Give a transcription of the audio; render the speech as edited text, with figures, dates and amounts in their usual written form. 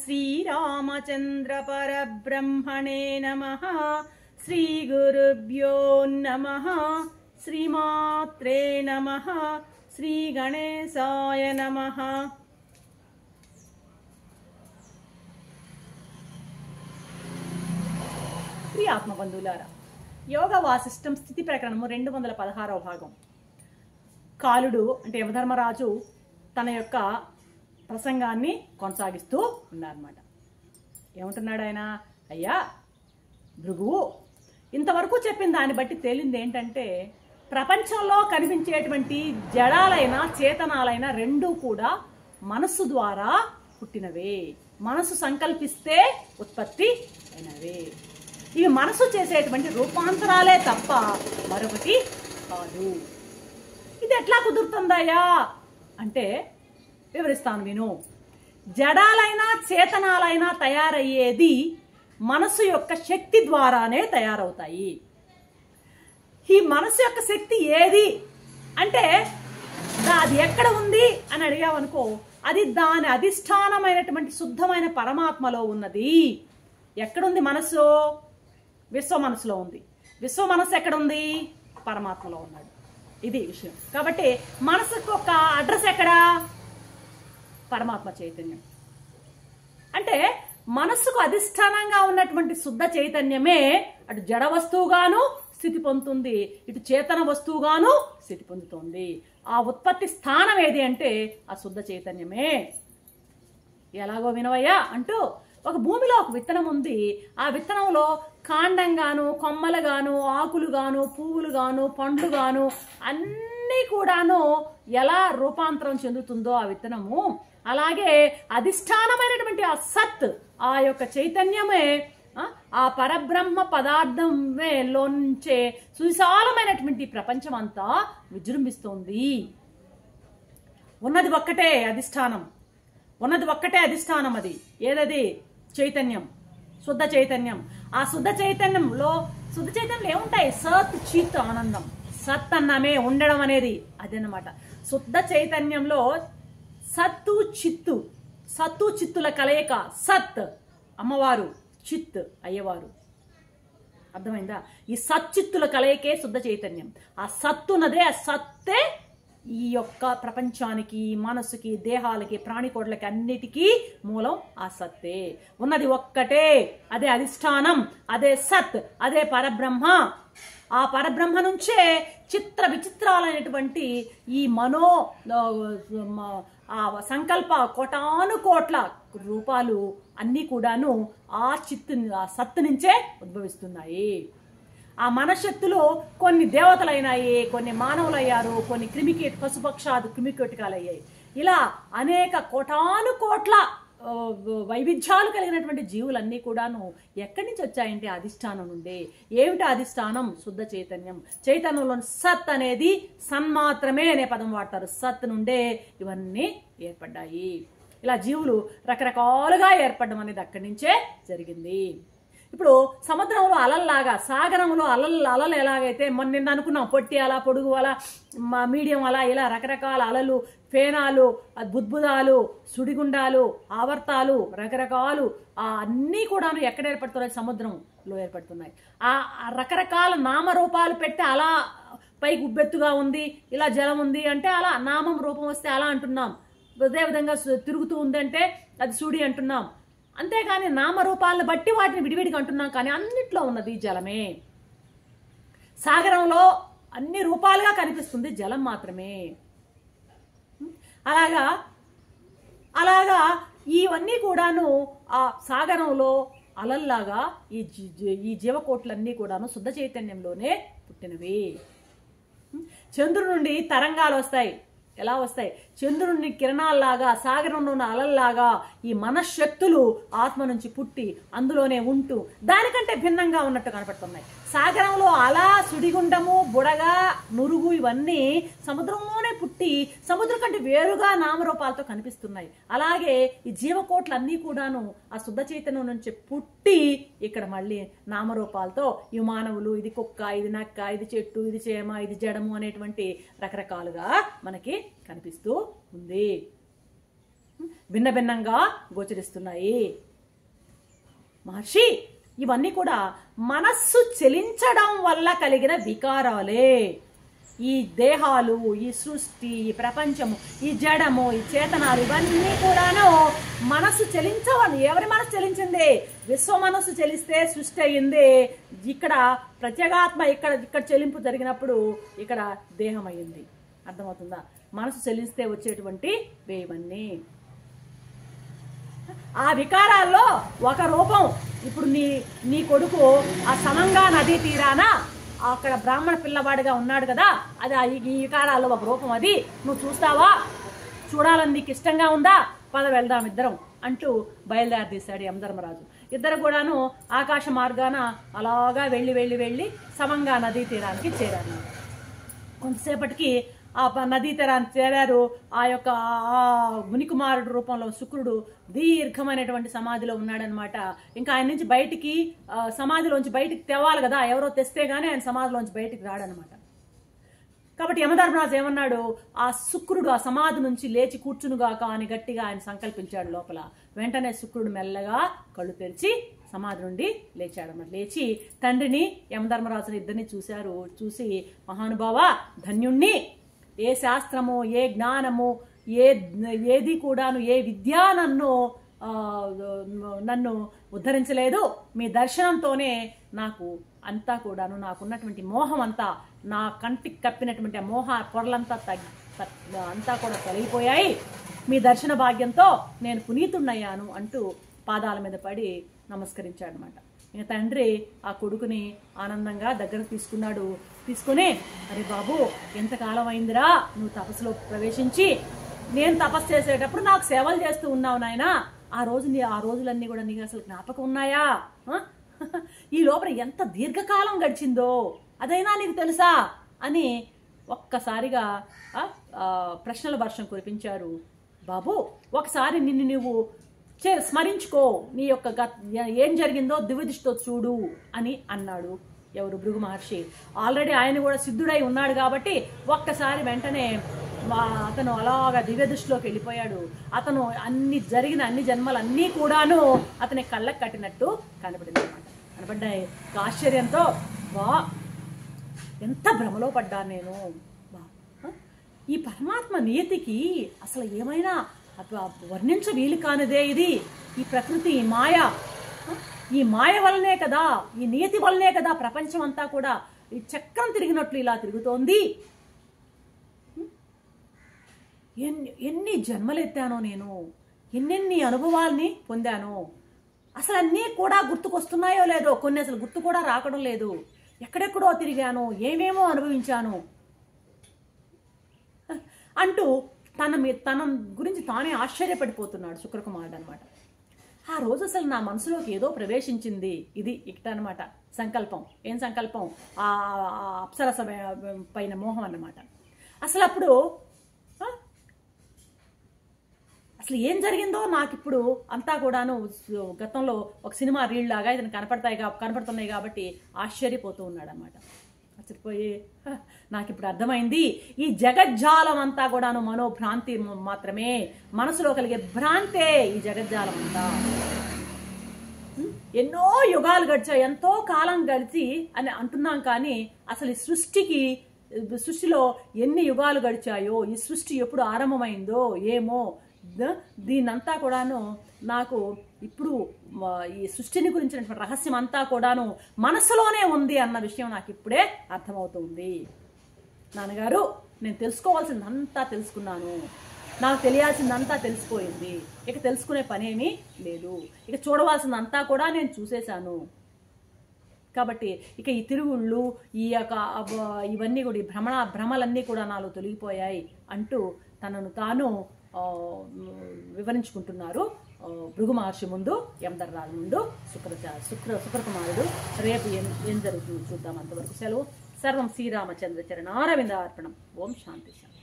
శ్రీరామచంద్ర పరబ్రహ్మణే నమః. శ్రీ గురుభ్యో నమః. శ్రీమాత్రే నమః. శ్రీ గణేశాయ నమః. ప్రియ ఆత్మబంధువులారా, యోగ వాసిష్టం స్థితి ప్రకరణము 216వ భాగం. కాలుడు అంటే యమధర్మరాజు తన యొక్క ప్రసంగాన్ని కొనసాగిస్తూ ఉన్నారన్నమాట. ఏమంటున్నాడు ఆయన? అయ్యా భృగువు, ఇంతవరకు చెప్పిన దాన్ని బట్టి తేలింది ఏంటంటే, ప్రపంచంలో కనిపించేటువంటి జడాలైన చేతనాలైన రెండూ కూడా మనస్సు ద్వారా పుట్టినవే, మనసు సంకల్పిస్తే ఉత్పత్తి అయినవే. ఇవి మనసు చేసేటువంటి రూపాంతరాలే తప్ప మరొకటి కాదు. ఇది ఎట్లా కుదురుతుందయ్యా అంటే వివరిస్తాను విను. జడాలైనా చేతనాలైనా తయారయ్యేది మనసు యొక్క శక్తి ద్వారానే తయారవుతాయి. ఈ మనసు యొక్క శక్తి ఏది అంటే, అది ఎక్కడ ఉంది అని అడిగావనుకో, అది దాని అధిష్టానమైనటువంటి శుద్ధమైన పరమాత్మలో ఉన్నది. ఎక్కడుంది మనసు? విశ్వ మనసులో ఉంది. విశ్వ మనసు ఎక్కడుంది? పరమాత్మలో ఉన్నాడు. ఇది విషయం. కాబట్టి మనసుకు ఒక అడ్రస్ ఎక్కడా? పరమాత్మ చైతన్యం. అంటే మనస్సుకు అధిష్టానంగా ఉన్నటువంటి శుద్ధ చైతన్యమే అటు జడ వస్తువుగాను స్థితి పొందుతుంది, ఇటు చేతన వస్తువుగాను స్థితి పొందుతుంది. ఆ ఉత్పత్తి స్థానం ఏది అంటే ఆ శుద్ధ చైతన్యమే. ఎలాగో వినవయ్యా అంటూ, ఒక భూమిలో ఒక విత్తనం ఉంది. ఆ విత్తనంలో కాండంగాను, కొమ్మలుగాను, ఆకులుగాను, పువ్వులుగాను, పండ్లుగాను అన్నీ కూడాను ఎలా రూపాంతరం చెందుతుందో ఆ విత్తనము, అలాగే అధిష్టానమైనటువంటి ఆ సత్, ఆ యొక్క చైతన్యమే, ఆ పరబ్రహ్మ పదార్థమే లోంచే సువిశాలమైనటువంటి ప్రపంచం అంతా విజృంభిస్తోంది. ఉన్నది ఒక్కటే అధిష్టానం, ఉన్నది ఒక్కటే అధిష్టానం. అది ఏదది? చైతన్యం, శుద్ధ చైతన్యం. ఆ శుద్ధ చైతన్యంలో ఏముంటాయి? సత్, చిత్, ఆనందం. సత్ అన్నమే ఉండడం అనేది అదనమాట. శుద్ధ చైతన్యంలో సత్తు చిత్తు, సత్తు చిత్తుల కలయిక. సత్ అమ్మవారు, చిత్ అయ్యవారు. అర్థమైందా? ఈ సచ్చిత్తుల కలయికే శుద్ధ చైతన్యం. ఆ సత్తున్నదే, ఆ సత్తే ఈ యొక్క ప్రపంచానికి, మనసుకి, దేహాలకి, ప్రాణికోట్లకి అన్నిటికీ మూలం ఆ సత్తే. ఉన్నది ఒక్కటే, అదే అధిష్టానం, అదే సత్, అదే పరబ్రహ్మ. ఆ పరబ్రహ్మ నుంచే చిత్ర విచిత్రాలైనటువంటి ఈ మనో ఆ సంకల్ప కోటాను కోట్ల రూపాలు అన్నీ కూడాను ఆ సత్తు నుంచే ఉద్భవిస్తున్నాయి. ఆ మనశక్తులు కొన్ని దేవతలైనాయి, కొన్ని మానవులయ్యారు, కొన్ని పశుపక్షాది క్రిమికీటకాలయ్యాయి. ఇలా అనేక కోటాను కోట్ల వైవిధ్యాలు కలిగినటువంటి జీవులన్నీ కూడాను ఎక్కడి నుంచి వచ్చాయంటే అధిష్టానం నుండే. ఏమిటి అధిష్టానం? శుద్ధ చైతన్యం. చైతన్యంలో సత్ అనేది సన్మాత్రమే అనే పదం వాడతారు. సత్ నుండే ఇవన్నీ ఏర్పడ్డాయి. ఇలా జీవులు రకరకాలుగా ఏర్పడడం అనేది అక్కడి నుంచే జరిగింది. ఇప్పుడు సముద్రంలో అలల్లాగా, సాగరంలో అలలు ఎలాగైతే నిన్న అనుకున్నాం, పొట్టి అల, పొడుగు అల, మీడియం అల, ఇలా రకరకాల అలలు, ఫేనాలు, బుద్బుదాలు, సుడిగుండాలు, ఆవర్తాలు, రకరకాలు అన్నీ కూడాను ఎక్కడ ఏర్పడుతున్నాయి? సముద్రంలో ఏర్పడుతున్నాయి. ఆ రకరకాల నామరూపాలు పెట్టి అలా పైకి ఉబ్బెత్తుగా ఉంది, ఇలా జలం ఉంది అంటే అలా నామం రూపం వస్తే అలా అంటున్నాం. అదేవిధంగా తిరుగుతూ ఉందంటే అది సుడి అంటున్నాం. అంతేగాని నామరూపాలను బట్టి వాటిని విడివిడిగా అంటున్నాం. కానీ అన్నిట్లో ఉన్నది జలమే. సాగరంలో అన్ని రూపాలుగా కనిపిస్తుంది, జలం మాత్రమే. అలాగా ఇవన్నీ కూడాను ఆ సాగరంలో అలల్లాగా ఈ జీవకోట్లన్నీ కూడాను శుద్ధ చైతన్యంలోనే పుట్టినవి. చంద్రుడి నుండి తరంగాలు వస్తాయి. ఎలా వస్తాయి? చంద్రుని కిరణాల్లాగా, సాగరంలో ఉన్న అలల్లాగా ఈ మనశ్శక్తులు ఆత్మ నుంచి పుట్టి అందులోనే ఉంటూ దానికంటే భిన్నంగా ఉన్నట్టు కనపడుతున్నాయి. సాగరంలో అల, సుడిగుండము, బుడగ, నురుగు ఇవన్నీ సముద్రంలోనే పుట్టి సముద్రం కంటే వేరుగా నామరూపాలతో కనిపిస్తున్నాయి. అలాగే ఈ జీవకోట్లన్నీ కూడాను ఆ శుద్ధ చైతన్యం నుంచి పుట్టి ఇక్కడ మళ్ళీ నామరూపాలతో ఈ మానవులు, ఇది కుక్క, ఇది నక్క, ఇది చెట్టు, ఇది చేమ, ఇది జడము అనేటువంటి రకరకాలుగా మనకి కనిపిస్తూ ఉంది. భిన్న భిన్నంగా గోచరిస్తున్నాయి. మహర్షి, ఇవన్నీ కూడా మనస్సు చెలించడం వల్ల కలిగిన వికారాలే. ఈ దేహాలు, ఈ సృష్టి, ఈ ప్రపంచము, ఈ జడము, ఈ చేతనాలు ఇవన్నీ కూడాను మనస్సు చెలించవని. ఎవరి మనస్సు చెలించింది? విశ్వ మనస్సు చెలిస్తే సృష్టి అయ్యింది. ఇక్కడ ప్రత్యేగాత్మ ఇక్కడ చెలింపు జరిగినప్పుడు ఇక్కడ దేహం అయ్యింది. అర్థమవుతుందా? మనసు చెలిస్తే వచ్చేటువంటి ఇవన్నీ ఆ వికారాల్లో ఒక రూపం. ఇప్పుడు నీ కొడుకు ఆ సమంగా నదీ తీరాన అక్కడ బ్రాహ్మణ పిల్లవాడిగా ఉన్నాడు కదా, అది ఈ వికారాల్లో ఒక రూపం. అది నువ్వు చూస్తావా? చూడాలని నీకు ఇష్టంగా ఉందా? పద వెళ్దాం ఇద్దరం అంటూ బయలుదేరి తీశాడు యమధర్మరాజు. ఇద్దరు కూడాను ఆకాశ మార్గాన అలాగా వెళ్ళి సమంగా నదీ తీరానికి చేరారు. కొంతసేపటికి ఆ నదీ తీరాన్ని చేరారు. ఆ యొక్క మునికుమారుడు రూపంలో శుక్రుడు దీర్ఘమైనటువంటి సమాధిలో ఉన్నాడనమాట. ఇంకా ఆయన నుంచి బయటికి సమాధిలోంచి బయటికి తేవాలి కదా, ఎవరో తెస్తే గానీ ఆయన సమాధిలోంచి బయటికి రాడనమాట. కాబట్టి యమధర్మరాజు ఏమన్నాడు? ఆ శుక్రుడు ఆ సమాధి నుంచి లేచి కూర్చునుగాక అని గట్టిగా ఆయన సంకల్పించాడు లోపల. వెంటనే శుక్రుడు మెల్లగా కళ్ళు తెరిచి సమాధి నుండి లేచాడన్నమాట. లేచి తండ్రిని యమధర్మరాజుని ఇద్దరిని చూశారు. చూసి, మహానుభావ, ధన్యుణ్ణి, ఏ శాస్త్రము, ఏ జ్ఞానము, ఏది కూడాను, ఏ విద్య నన్ను ఉద్ధరించలేదు. మీ దర్శనంతోనే నాకు అంతా కూడాను, నాకున్నటువంటి మోహం అంతా, నా కంటికి కప్పినటువంటి మోహ పొరలంతా అంతా కూడా తొలగిపోయాయి. మీ దర్శన భాగ్యంతో నేను పునీతున్నయ్యాను అంటూ పాదాల మీద పడి నమస్కరించాడు అనమాట. ఇక తండ్రి ఆ కొడుకుని ఆనందంగా దగ్గరకు తీసుకుని, అరే బాబు, ఎంతకాలం అయిందిరా నువ్వు తపస్సులో ప్రవేశించి? నేను తపస్సు చేసేటప్పుడు నాకు సేవలు చేస్తూ ఉన్నావు నాయనా. ఆ రోజులన్నీ కూడా నీకు అసలు జ్ఞాపకం ఉన్నాయా? ఈ లోపల ఎంత దీర్ఘకాలం గడిచిందో అదైనా నీకు తెలుసా అని ఒక్కసారిగా ప్రశ్నల వర్షం కురిపించారు. బాబు, ఒకసారి నిన్ను నువ్వు స్మరించుకో, నీ యొక్క ఏం జరిగిందో దివ్యదృష్టితో చూడు అని అన్నాడు. ఎవరు? భృగు మహర్షి. ఆల్రెడీ ఆయన కూడా సిద్ధుడై ఉన్నాడు కాబట్టి ఒక్కసారి వెంటనే అతను అలాగా దివ్యదృష్టిలోకి వెళ్ళిపోయాడు. అతను జరిగిన అన్ని జన్మలన్నీ కూడాను అతని కళ్ళకు కట్టినట్టు కనబడింది అనమాట. కనబడ్డాయి. ఆశ్చర్యంతో, వా, ఎంత భ్రమలో పడ్డాను నేను. ఈ పరమాత్మ నియతికి అసలు ఏమైనా వర్ణించ వీలు కానిదే ఇది. ఈ ప్రకృతి, ఈ మాయ, ఈ మాయ వల్లనే కదా, ఈ నియతి వల్లనే కదా ప్రపంచం అంతా కూడా ఈ చక్రం తిరిగినట్లు ఇలా తిరుగుతోంది. ఎన్ని జన్మలెత్తానో నేను, ఎన్నెన్ని అనుభవాల్ని పొందానో. అసలు అన్నీ కూడా గుర్తుకొస్తున్నాయో లేదో, కొన్ని అసలు గుర్తు కూడా రాకడం లేదు. ఎక్కడెక్కడో తిరిగాను, ఏమేమో అనుభవించాను అంటూ తన గురించి తానే ఆశ్చర్యపడిపోతున్నాడు శుక్రకుమారుడు అనమాట. ఆ రోజు అసలు నా మనసులోకి ఏదో ప్రవేశించింది. ఇది ఇట అనమాట సంకల్పం. ఏం సంకల్పం? ఆ అప్సరస పైన మోహం అన్నమాట. అసలు అప్పుడు అసలు ఏం జరిగిందో నాకు ఇప్పుడు అంతా కూడాను గతంలో ఒక సినిమా రీల్ లాగా ఇతను కనపడుతున్నాయి కాబట్టి ఆశ్చర్యపోతూ ఉన్నాడు అనమాట. ఆశ్చర్యపోయి, నాకు ఇప్పుడు అర్థమైంది, ఈ జగజ్జాలం అంతా కూడాను మనోభ్రాంతి మాత్రమే, మనసులో కలిగే భ్రాంతే ఈ జగజ్జాలం అంతా. ఎన్నో యుగాలు గడిచాయి, ఎంతో కాలం గడిచి అని అంటున్నాం, కానీ అసలు ఈ సృష్టిలో ఎన్ని యుగాలు గడిచాయో, ఈ సృష్టి ఎప్పుడు ఆరంభమైందో ఏమో, దీనంతా కూడాను నాకు ఇప్పుడు ఈ సృష్టిని గురించినటువంటి రహస్యం అంతా కూడాను మనసులోనే ఉంది అన్న విషయం నాకు ఇప్పుడే అర్థమవుతుంది. నాన్నగారు, నేను తెలుసుకోవాల్సిందంతా తెలుసుకున్నాను, నాకు తెలియాల్సిందంతా తెలిసిపోయింది, ఇక తెలుసుకునే పనేమీ లేదు, ఇక చూడవలసిందంతా కూడా నేను చూసేశాను. కాబట్టి ఇక ఈ తిరుగుళ్ళు, ఈ యొక్క ఇవన్నీ కూడా, ఈ భ్రమలన్నీ కూడా నాలో తొలగిపోయాయి అంటూ తనను తాను వివరించుకుంటున్నారు భృగు మహర్షి ముందు, యమధర్మరాజు ముందు శుక్రకుమారుడు. రేపు ఏం జరుగుతుందో చూద్దాం. అంతవరకు సెలవు. సర్వం శ్రీరామచంద్ర చరణారవిందార్పణం. ఓం శాంతి శాంతి.